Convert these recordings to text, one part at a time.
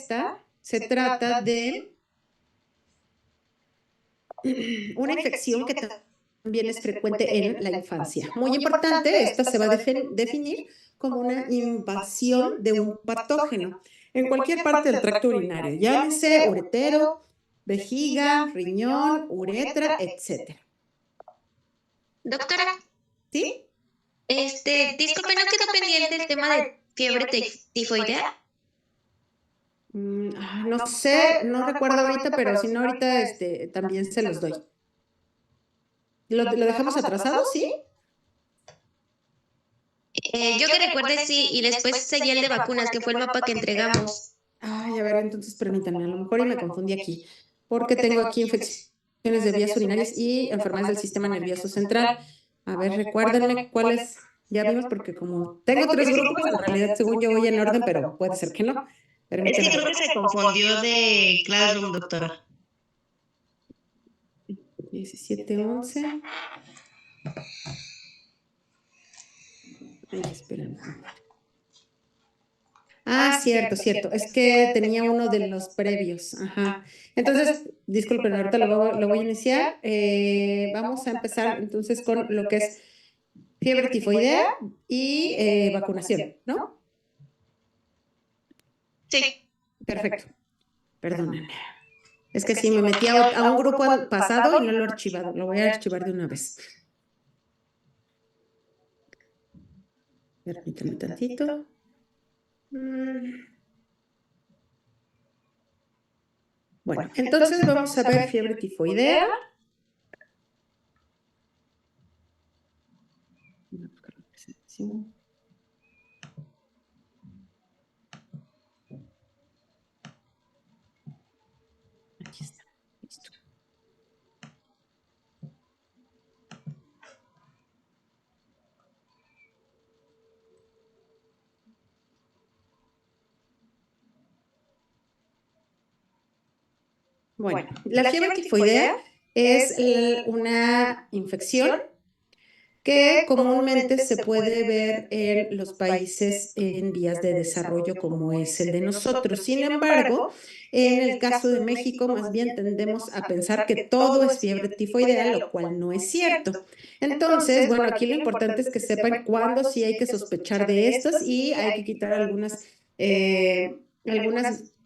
esta se trata de una infección que también es frecuente en la infancia. Muy importante, esta se va a definir como una invasión de un patógeno en cualquier parte del tracto urinario, llámese uretero, vejiga, riñón, uretra, etcétera. Doctora, ¿Sí? disculpe, ¿no quedó pendiente el tema de fiebre tifoidea? No sé, no recuerdo ahorita, pero si no ahorita también se los doy. ¿Lo dejamos atrasado? ¿Sí? Yo que recuerde sí, y después seguía el de vacunas, que fue el mapa que entregamos. Ay, a ver, entonces permítanme, a lo mejor y me confundí aquí, porque tengo aquí infecciones de vías urinarias y enfermedades del sistema nervioso central. A ver, recuérdenme cuáles ya vimos, porque como tengo tres grupos, en realidad según yo voy en orden, pero puede ser que no. Es que Permítanme. creo que se confundió de Classroom, doctora. 17, 11. Ay, espérenme. Cierto, cierto. Es que tenía uno de los previos. Ajá. Entonces, disculpen, ahorita lo voy a iniciar. Vamos a empezar entonces con lo que es fiebre tifoidea y vacunación, ¿no? Sí. Perfecto. Perdónenme. Es que sí, me metí a un grupo pasado y no lo he archivado. Lo voy a archivar de una vez. Permítanme tantito. Bueno, entonces vamos a ver fiebre tifoidea. Aquí está. Listo. Bueno, la fiebre tifoidea es una infección que comúnmente se puede ver en los países en vías de desarrollo como es el de nosotros. Sin embargo, en el caso de México, más bien tendemos a pensar que todo es fiebre tifoidea, lo cual no es cierto. Entonces, bueno, aquí lo importante es que sepan cuándo sí hay que sospechar de estas y hay que quitar algunas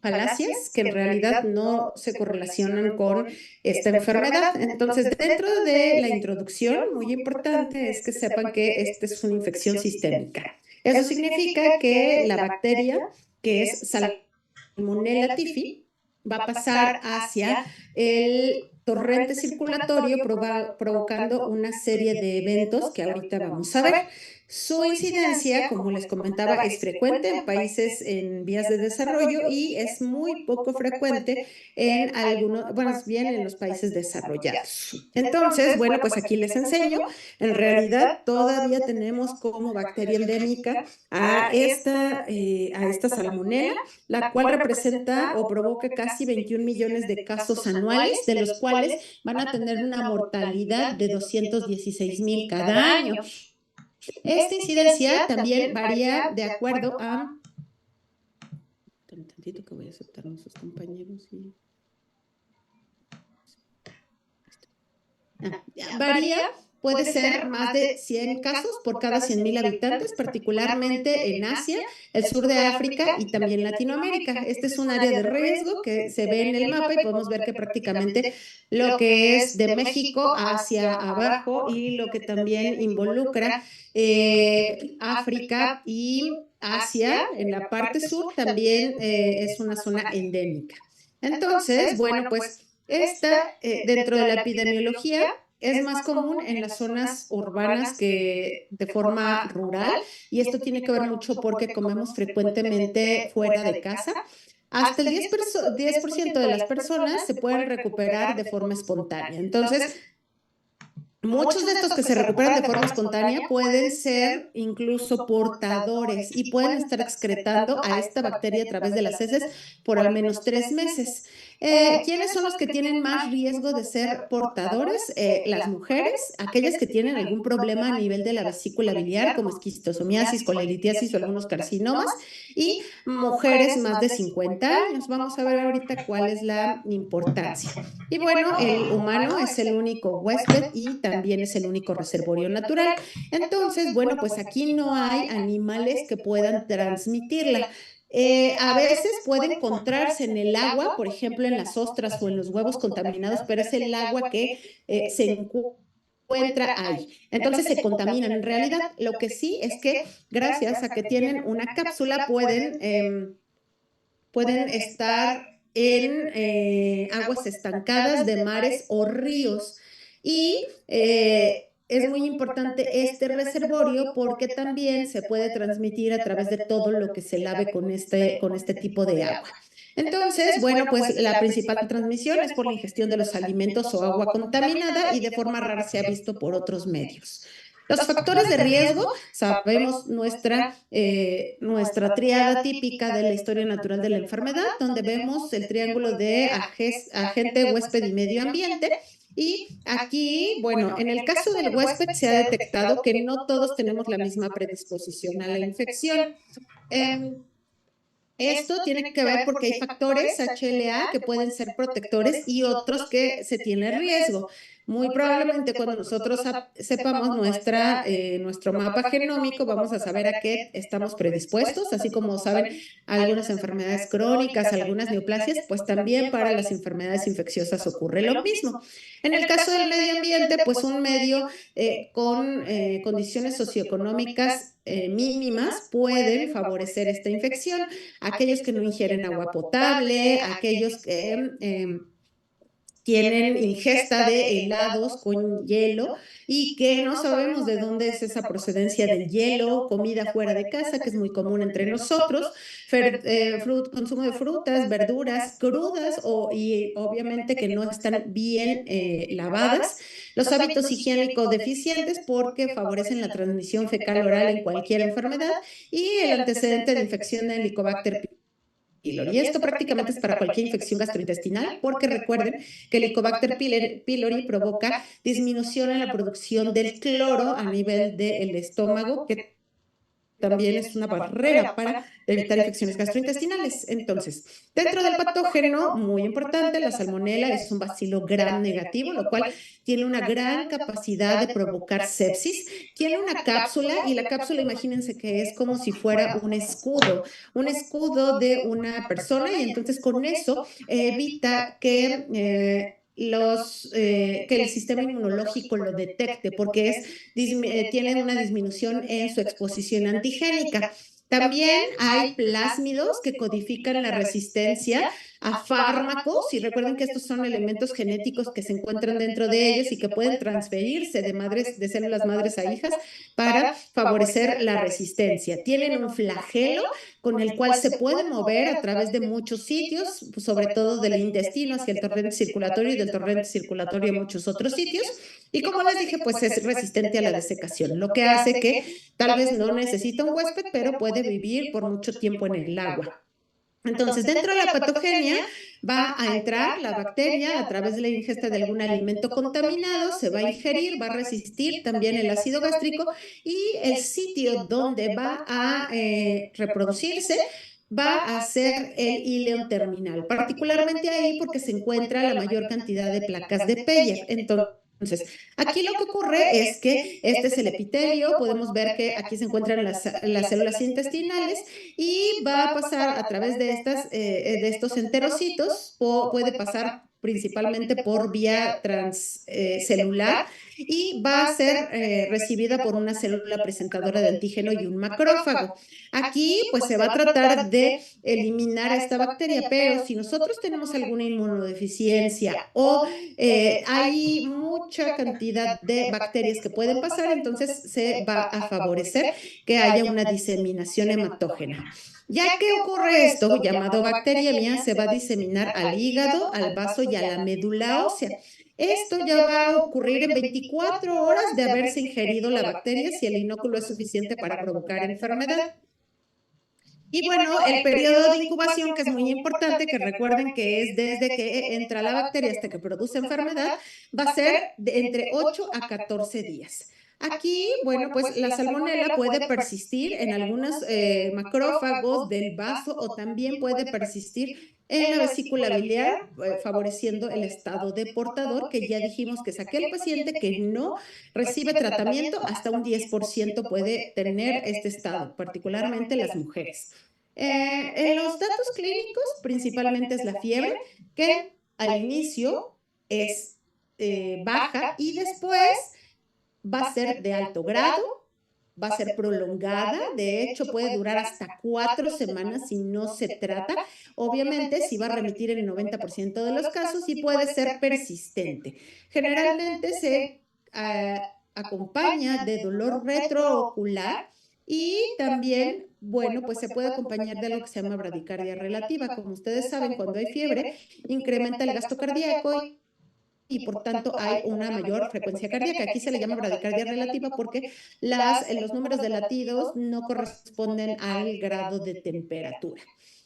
falacias que en realidad no se correlacionan con esta enfermedad. Entonces, dentro de la introducción, muy importante es que sepan que esta es una infección sistémica. Eso significa que la bacteria, que es Salmonella typhi, va a pasar hacia el torrente circulatorio provocando una serie de eventos que ahorita vamos a ver. Su incidencia, como les comentaba, es frecuente en países en vías de desarrollo y es muy poco frecuente en algunos, bueno, bien en los países desarrollados. Entonces, bueno, pues aquí les enseño. En realidad, todavía tenemos como bacteria endémica a esta salmonela, la cual representa o provoca casi 21 millones de casos anuales, de los cuales van a tener una mortalidad de 216,000 cada año. Esta incidencia también varía de acuerdo a... Un tantito que voy a aceptar a nuestros compañeros y... Varía, puede ser más de 100 casos por cada 100,000 habitantes, particularmente en Asia, el sur de África y también Latinoamérica. Este es un área de riesgo que se ve en el mapa y podemos ver que prácticamente lo que es de México hacia abajo y lo que también involucra África y Asia en la parte sur también es una zona endémica. Entonces, bueno, pues dentro de la epidemiología es más común en las zonas urbanas que de forma rural y esto tiene que ver mucho porque comemos frecuentemente fuera de casa. Hasta el 10% de las personas se pueden recuperar de forma espontánea. Entonces, Muchos de estos que se recuperan de forma espontánea pueden ser incluso portadores y pueden estar excretando a esta bacteria a través de las heces por al menos 3 meses. ¿Quiénes son los que tienen más riesgo de ser portadores? Las mujeres, aquellas que tienen algún problema a nivel de la vesícula biliar, como esquistosomiasis, colelitiasis o algunos carcinomas, y mujeres más de 50 años. Vamos a ver ahorita cuál es la importancia. Y bueno, el humano es el único huésped y también es el único reservorio natural. Entonces, bueno, pues aquí no hay animales que puedan transmitirla. A veces puede encontrarse en el agua, por ejemplo, en las ostras o en los huevos contaminados, pero es el agua que se encuentra ahí. Entonces se contaminan. En realidad, lo que sí es que gracias a que tienen una cápsula pueden estar en aguas estancadas de mares o ríos. Y es muy importante este reservorio porque también se puede transmitir a través de todo lo que se lave con este tipo de agua. Entonces, bueno, pues la principal transmisión es por la ingestión de los alimentos o agua contaminada y de forma rara se ha visto por otros medios. Los factores de riesgo, sabemos nuestra triada típica de la historia natural de la enfermedad, donde vemos el triángulo de agente, huésped y medio ambiente. Y aquí, bueno, en el caso del huésped se ha detectado que no todos tenemos la misma predisposición a la infección. Eh, Esto tiene que ver porque hay factores HLA que pueden ser protectores y otros que se tiene riesgo. Muy probablemente cuando nosotros sepamos nuestro mapa genómico, vamos a saber a qué estamos predispuestos, así como saben algunas enfermedades crónicas, algunas neoplasias, pues también para las enfermedades infecciosas ocurre lo mismo. En el caso del medio ambiente, pues un medio con condiciones socioeconómicas mínimas pueden favorecer esta infección. Aquellos que no ingieren agua potable, aquellos que tienen ingesta de helados con hielo y que no sabemos de dónde es esa procedencia del hielo, comida fuera de casa, que es muy común entre nosotros, consumo de frutas, verduras crudas y obviamente que no están bien lavadas, los hábitos higiénicos deficientes porque favorecen la transmisión fecal oral en cualquier enfermedad y el antecedente de infección de Helicobacter pylori. Y esto prácticamente es para cualquier infección gastrointestinal, porque recuerden que el Helicobacter pylori provoca disminución en la producción del cloro a nivel del estómago, que también es una barrera para evitar infecciones gastrointestinales. Entonces, dentro del patógeno, muy importante, la salmonela es un bacilo gram negativo, lo cual tiene una gran capacidad de provocar sepsis. Tiene una cápsula y la cápsula, imagínense que es como si fuera un escudo de una persona y entonces con eso evita que el sistema inmunológico lo detecte, porque tienen una disminución en su exposición antigénica. También hay plásmidos que codifican la resistencia a fármacos y recuerden que estos son elementos genéticos que se encuentran dentro de ellos y que pueden transferirse de células madres a hijas para favorecer la resistencia. Tienen un flagelo con el cual se puede mover a través de muchos sitios, sobre todo del intestino hacia el torrente circulatorio y del torrente circulatorio a muchos otros sitios. Y como les dije, pues es resistente a la desecación, lo que hace que tal vez no necesita un huésped, pero puede vivir por mucho tiempo en el agua. Entonces, dentro de la patogenia va a entrar la bacteria a través de la ingesta de algún alimento contaminado, se va a ingerir, va a resistir también el ácido gástrico y el sitio donde va a reproducirse va a ser el ileón terminal, particularmente ahí porque se encuentra la mayor cantidad de placas de Peyer. Entonces, aquí lo que ocurre es que este es el epitelio, podemos ver que aquí se encuentran las células intestinales y va a pasar a través de estos enterocitos, puede pasar principalmente por vía transcelular y va a ser recibida por una célula presentadora de antígeno y un macrófago. Aquí pues se va a tratar de eliminar a esta bacteria, pero si nosotros tenemos alguna inmunodeficiencia o hay mucha cantidad de bacterias que pueden pasar, entonces se va a favorecer que haya una diseminación hematógena. Ya que ocurre esto, llamado bacteriemia, se va a diseminar al hígado, al vaso y a la médula ósea. Esto ya va a ocurrir en 24 horas de haberse ingerido la bacteria si el inóculo es suficiente para provocar enfermedad. Y bueno, el periodo de incubación, que es muy importante, que recuerden que es desde que entra la bacteria hasta que produce enfermedad, va a ser de entre 8 a 14 días. Aquí, bueno, pues la salmonela puede persistir en algunos macrófagos del vaso o también puede persistir en la vesícula biliar, favoreciendo el estado de portador, que ya dijimos que es aquel paciente que no recibe tratamiento, hasta un 10% puede tener este estado, particularmente las mujeres. En los datos clínicos, principalmente es la fiebre, que al inicio es baja y después va a ser de alto grado, va a ser prolongada, de hecho puede durar hasta 4 semanas si no se trata. Obviamente, si va a remitir en el 90% de los casos y puede ser persistente. Generalmente se acompaña de dolor retroocular y también, bueno, pues se puede acompañar de algo que se llama bradicardia relativa. Como ustedes saben, cuando hay fiebre, incrementa el gasto cardíaco y por tanto hay una mayor frecuencia cardíaca. Aquí se le llama bradicardia relativa porque los números de latidos no corresponden al grado de temperatura.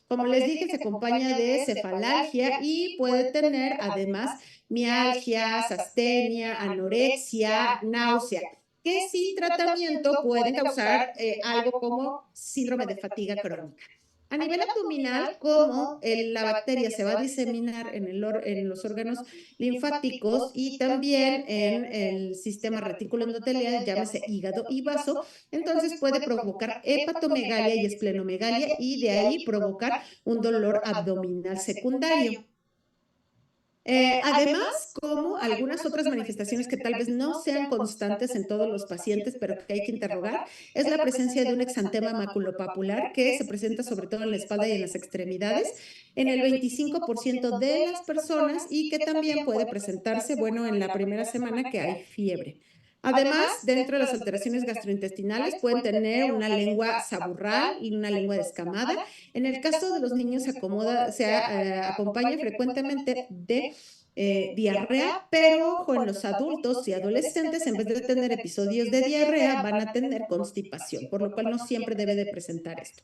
Como les dije, se acompaña de cefalalgia y puede tener además mialgias, astenia, anorexia, náusea, que sin tratamiento pueden causar algo como síndrome de fatiga crónica. A nivel abdominal, como la bacteria se va a diseminar en los órganos linfáticos y también en el sistema retículo endotelial, llámese hígado y vaso, entonces puede provocar hepatomegalia y esplenomegalia y de ahí provocar un dolor abdominal secundario. Además, como algunas otras manifestaciones que tal vez no sean constantes en todos los pacientes, pero que hay que interrogar, es la presencia de un exantema maculopapular que se presenta sobre todo en la espalda y en las extremidades, en el 25% de las personas y que también puede presentarse, bueno, en la primera semana que hay fiebre. Además, dentro de las alteraciones gastrointestinales pueden tener una lengua saburral y una lengua descamada. En el caso de los niños se acompaña frecuentemente de diarrea, pero ojo, en los adultos y adolescentes, en vez de tener episodios de diarrea, van a tener constipación, por lo cual no siempre debe de presentar esto.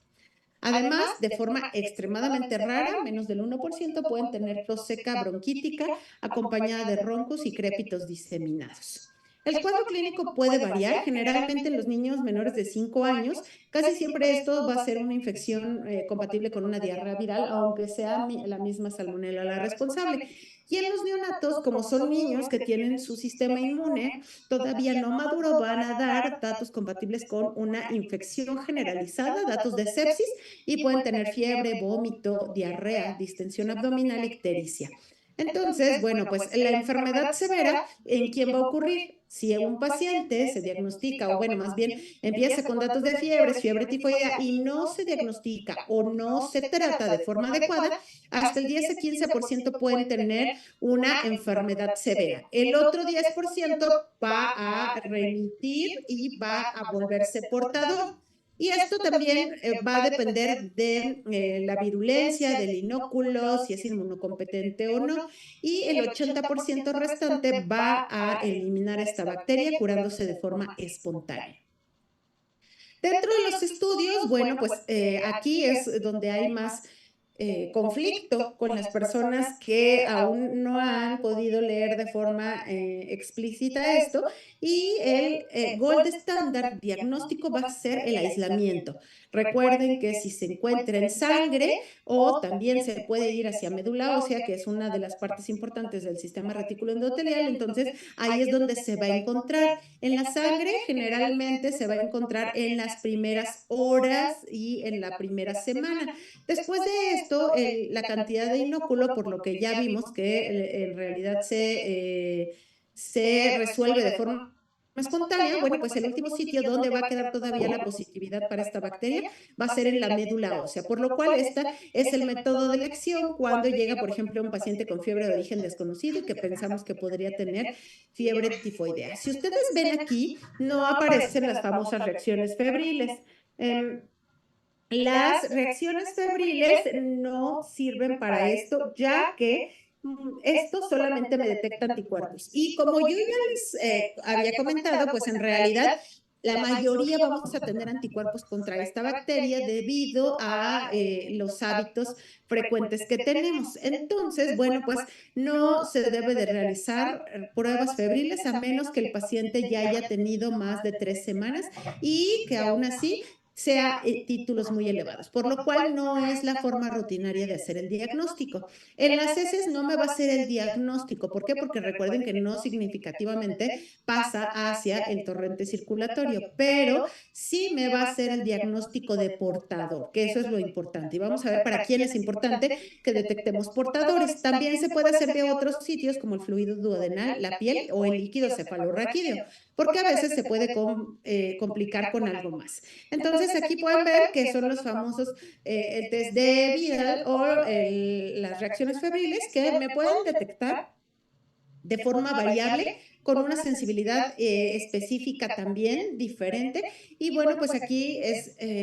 Además, de forma extremadamente rara, menos del 1%, pueden tener tos seca bronquítica acompañada de roncos y crépitos diseminados. El cuadro clínico puede variar, generalmente en los niños menores de 5 años, casi siempre esto va a ser una infección compatible con una diarrea viral, aunque sea la misma salmonela la responsable. Y en los neonatos, como son niños que tienen su sistema inmune todavía no maduro, van a dar datos compatibles con una infección generalizada, datos de sepsis, y pueden tener fiebre, vómito, diarrea, distensión abdominal, ictericia. Entonces, bueno, pues la enfermedad severa, ¿en quién va a ocurrir? Si un paciente se diagnostica, o bueno, más bien empieza con datos de fiebre tifoidea y no se diagnostica o no se trata de forma adecuada, hasta el 10 a 15% pueden tener una enfermedad severa. El otro 10% va a remitir y va a volverse portador. Y esto también va a depender de la virulencia del inóculo, si es inmunocompetente o no, y el 80% restante va a eliminar esta bacteria curándose de forma espontánea. Dentro de los estudios, bueno, pues aquí es donde hay más conflicto con las personas que aún no han podido leer de forma explícita esto y el gold standard diagnóstico va a ser el aislamiento. Recuerden que si se encuentra en sangre o también se puede ir hacia médula ósea, que es una de las partes importantes del sistema retículo endotelial, entonces ahí es donde se va a encontrar. En la sangre generalmente se va a encontrar en las primeras horas y en la primera semana. Después de esto, la cantidad de inóculo, por lo que ya vimos que en realidad se resuelve de forma espontánea, bueno, pues el último sitio donde va a quedar todavía la positividad para esta bacteria va a ser en la médula ósea, por lo cual este es el método de elección cuando llega, por ejemplo, un paciente con fiebre de origen desconocido y que pensamos que podría tener fiebre tifoidea. Si ustedes ven aquí, no aparecen las famosas reacciones febriles. Las reacciones febriles no sirven para esto, ya que esto solamente me detecta anticuerpos. Y como yo ya les había comentado, pues en realidad la mayoría vamos a tener anticuerpos contra esta bacteria debido a los hábitos frecuentes que tenemos. Entonces, bueno, pues no se debe de realizar pruebas febriles a menos que el paciente ya haya tenido más de 3 semanas y que aún así sea títulos muy elevados, por lo cual no es la forma rutinaria de hacer el diagnóstico. En las heces no me va a hacer el diagnóstico. ¿Por qué? Porque recuerden que no significativamente pasa hacia el torrente circulatorio, pero sí me va a hacer el diagnóstico de portador, que eso es lo importante. Y vamos a ver para quién es importante que detectemos portadores. También se puede hacer de otros sitios como el fluido duodenal, la piel o el líquido cefalorraquídeo, porque a veces se puede complicar con algo más. Entonces, aquí pueden ver que son los famosos el test de Vidal o las reacciones febriles que me pueden detectar de forma variable con una sensibilidad específica también diferente. Y bueno, pues aquí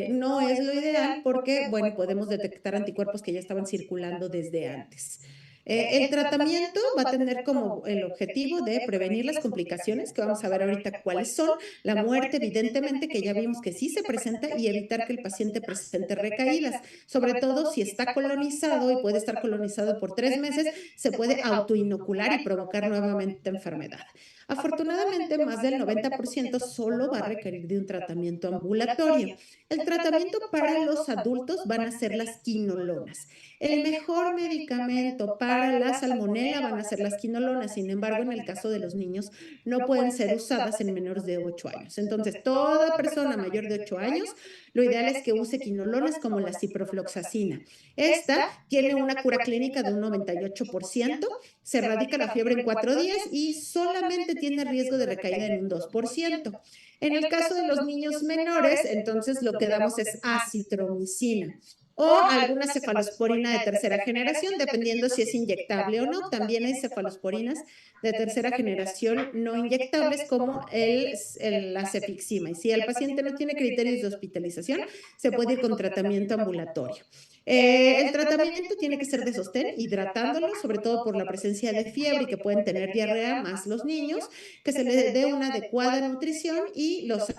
no es lo ideal porque, bueno, podemos detectar anticuerpos que ya estaban circulando desde antes. El tratamiento va a tener como el objetivo de prevenir las complicaciones, que vamos a ver ahorita cuáles son, la muerte, evidentemente, que ya vimos que sí se presenta, y evitar que el paciente presente recaídas, sobre todo si está colonizado y puede estar colonizado por 3 meses, se puede autoinocular y provocar nuevamente enfermedad. Afortunadamente, más del 90% solo va a requerir de un tratamiento ambulatorio. El tratamiento para los adultos van a ser las quinolonas. El mejor medicamento para la salmonela van a ser las quinolonas. Sin embargo, en el caso de los niños, no pueden ser usadas en menores de 8 años. Entonces, toda persona mayor de 8 años, lo ideal es que use quinolonas como la ciprofloxacina. Esta tiene una cura clínica de un 98%, se erradica la fiebre en 4 días y solamente tiene riesgo de recaída en un 2%. En el caso de los niños menores, entonces lo que damos es acitromicina o alguna cefalosporina de tercera generación, dependiendo si es inyectable o no. También hay cefalosporinas de tercera generación no inyectables como la cefixima. Y si el paciente no tiene criterios de hospitalización, se puede ir con tratamiento ambulatorio. El tratamiento tiene que ser de sostén, hidratándolo, sobre todo por la presencia de fiebre y que pueden tener diarrea, más los niños, que se les dé una adecuada nutrición y los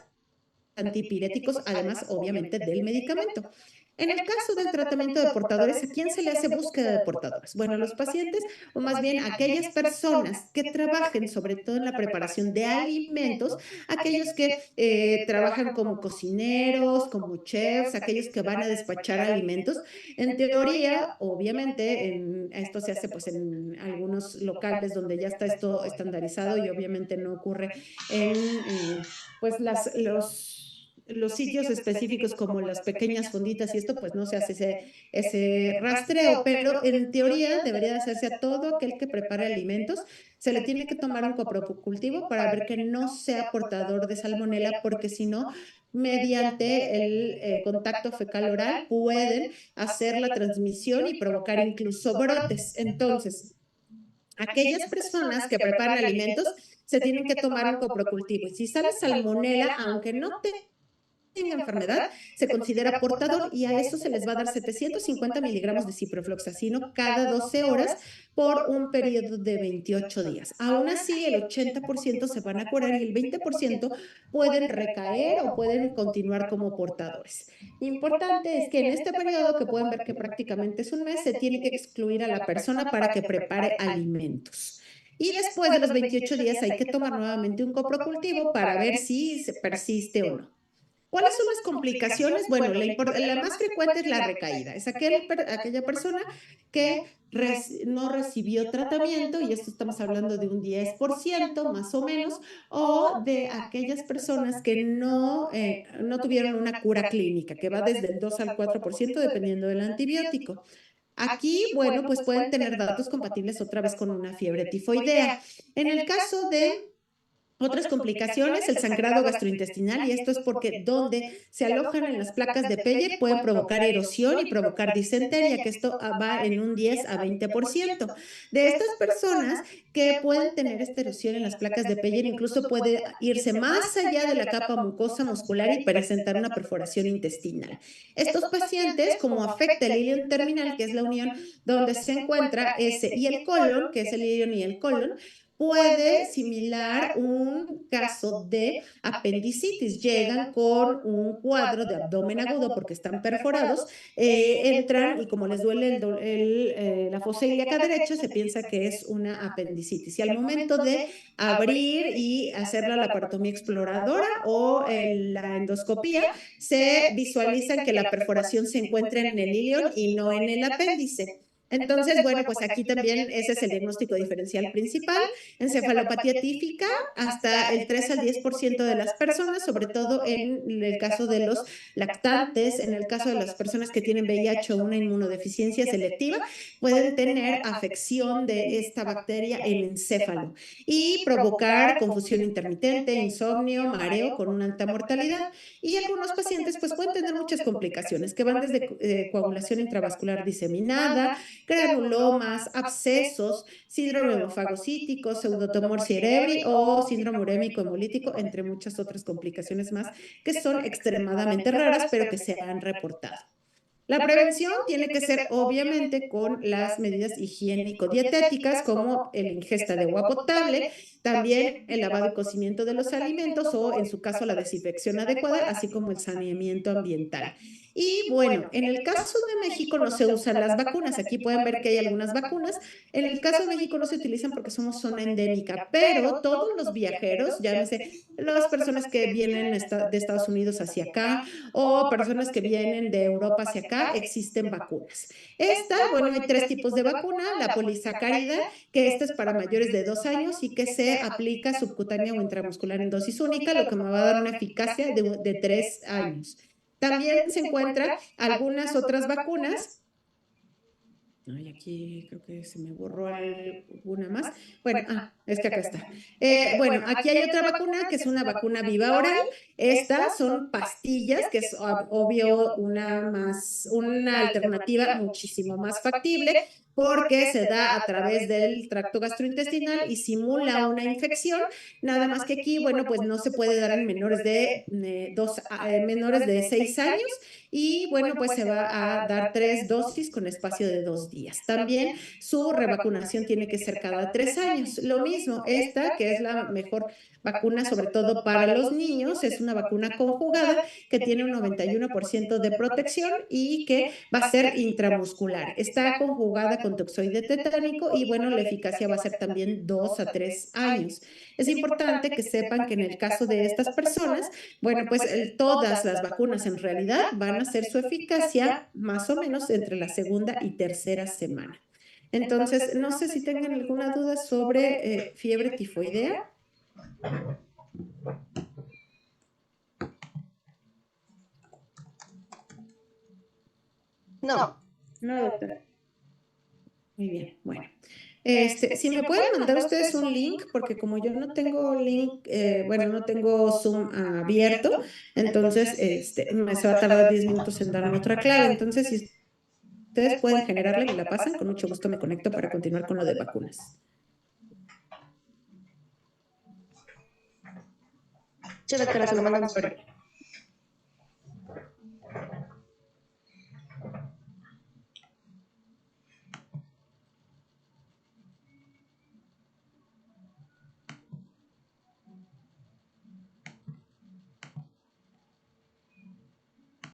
antipiréticos, además, obviamente, del medicamento. En el caso del tratamiento de portadores, ¿a quién se le hace búsqueda de portadores? Bueno, los pacientes, o más bien aquellas personas que trabajen sobre todo en la preparación de alimentos, aquellos que trabajan como cocineros, como chefs, aquellos que van a despachar alimentos. En teoría, obviamente, esto se hace pues en algunos locales donde ya está esto estandarizado y obviamente no ocurre en pues los sitios específicos como las pequeñas fonditas y esto, pues no se hace ese rastreo, pero en teoría debería hacerse a todo aquel que prepare alimentos. Se le tiene que tomar un coprocultivo para ver que no sea portador de salmonela, porque si no, mediante el contacto fecal oral pueden hacer la transmisión y provocar incluso brotes. Entonces, aquellas personas que preparan alimentos se tienen que tomar un coprocultivo. Y si sale salmonela, aunque no tenga enfermedad, se considera portador y a eso se les va a dar 750 miligramos de ciprofloxacino cada 12 horas por un periodo de 28 días. Aún así, el 80% se van a curar y el 20% pueden recaer o pueden continuar como portadores. Importante es que en este periodo, que pueden ver que prácticamente es un mes, se tiene que excluir a la persona para que prepare alimentos. Y después de los 28 días hay que tomar nuevamente un coprocultivo para ver si se persiste o no. ¿Cuáles son las complicaciones? Bueno, la más frecuente es la recaída. Es aquella persona que no recibió tratamiento, y esto estamos hablando de un 10% más o menos, o de aquellas personas que no tuvieron una cura clínica, que va desde el 2 al 4% dependiendo del antibiótico. Aquí, bueno, pues pueden tener datos compatibles otra vez con una fiebre tifoidea. En el caso de Otras complicaciones, el sangrado gastrointestinal, y esto es porque donde se alojan en las placas de Peyer pueden provocar erosión y provocar disentería, que esto va en un 10 a 20%. De estas personas que pueden tener esta erosión en las placas de Peyer, incluso puede irse más allá de la capa mucosa muscular y presentar una perforación intestinal. Estos pacientes, como afecta el ilion terminal, que es la unión donde se encuentra ese y el colon, que es el ilion y el colon, puede similar un caso de apendicitis. Llegan con un cuadro de abdomen agudo porque están perforados, entran y como les duele la fosa ilíaca derecha, se piensa que es una apendicitis. Y al momento de abrir y hacer la laparotomía exploradora o la endoscopía, se visualizan que la perforación se encuentra en el ilion y no en el apéndice. Entonces, bueno, pues aquí también ese es el diagnóstico diferencial principal. Encefalopatía típica, hasta el 3 al 10% de las personas, sobre todo en el caso de los lactantes, en el caso de las personas que tienen VIH o una inmunodeficiencia selectiva, pueden tener afección de esta bacteria en el encéfalo y provocar confusión intermitente, insomnio, mareo con una alta mortalidad. Y algunos pacientes pues pueden tener muchas complicaciones que van desde coagulación intravascular diseminada, granulomas, abscesos, síndrome hemofagocítico, pseudotumor cerebri o síndrome urémico hemolítico, entre muchas otras complicaciones más que son extremadamente raras, pero que se han reportado. La prevención tiene que ser obviamente con las medidas higiénico-dietéticas como la ingesta de agua potable, también el lavado y cocimiento de los alimentos o en su caso la desinfección adecuada, así como el saneamiento ambiental. Y bueno, en el caso de México no se usan las vacunas. Aquí pueden ver que hay algunas vacunas. En el caso de México no se utilizan porque somos zona endémica, pero todos los viajeros, llámese las personas que vienen de Estados Unidos hacia acá o personas que vienen de Europa hacia acá, existen vacunas. Bueno, hay tres tipos de vacuna, la polisacárida, que esta es para mayores de 2 años y que se aplica subcutánea o intramuscular en dosis única, lo que me va a dar una eficacia de 3 años. También se encuentran algunas otras vacunas. Ay, aquí creo que se me borró alguna más. Bueno, es que acá está. Bueno, aquí hay otra vacuna que es una vacuna viva oral. Estas son pastillas, que es obvio una alternativa muchísimo más factible porque se da a través del tracto gastrointestinal y simula una infección. Nada más que aquí, bueno, pues no se puede dar en menores de 6 años y bueno, pues se va a dar 3 dosis con espacio de 2 días. También su revacunación tiene que ser cada 3 años. Lo mismo, esta que es la mejor vacuna, sobre todo para los niños, es una vacuna conjugada que tiene un 91% de protección y que va a ser intramuscular. Está conjugada con toxoide tetánico y bueno, la eficacia va a ser también 2 a 3 años. Es importante que sepan que en el caso de estas personas, bueno, pues todas las vacunas en realidad van a hacer su eficacia más o menos entre la segunda y tercera semana. Entonces, no sé si tengan alguna duda sobre fiebre tifoidea. No. No, doctora. Muy bien, bueno. Si me pueden mandar ustedes un link, porque como yo no tengo link, bueno, no tengo Zoom abierto, entonces me se va a tardar 10 minutos en darme otra clave. Entonces, si ustedes pueden generarla y me la pasan, con mucho gusto me conecto para continuar con lo de vacunas. Sí, doctora, se lo mandamos por ahí.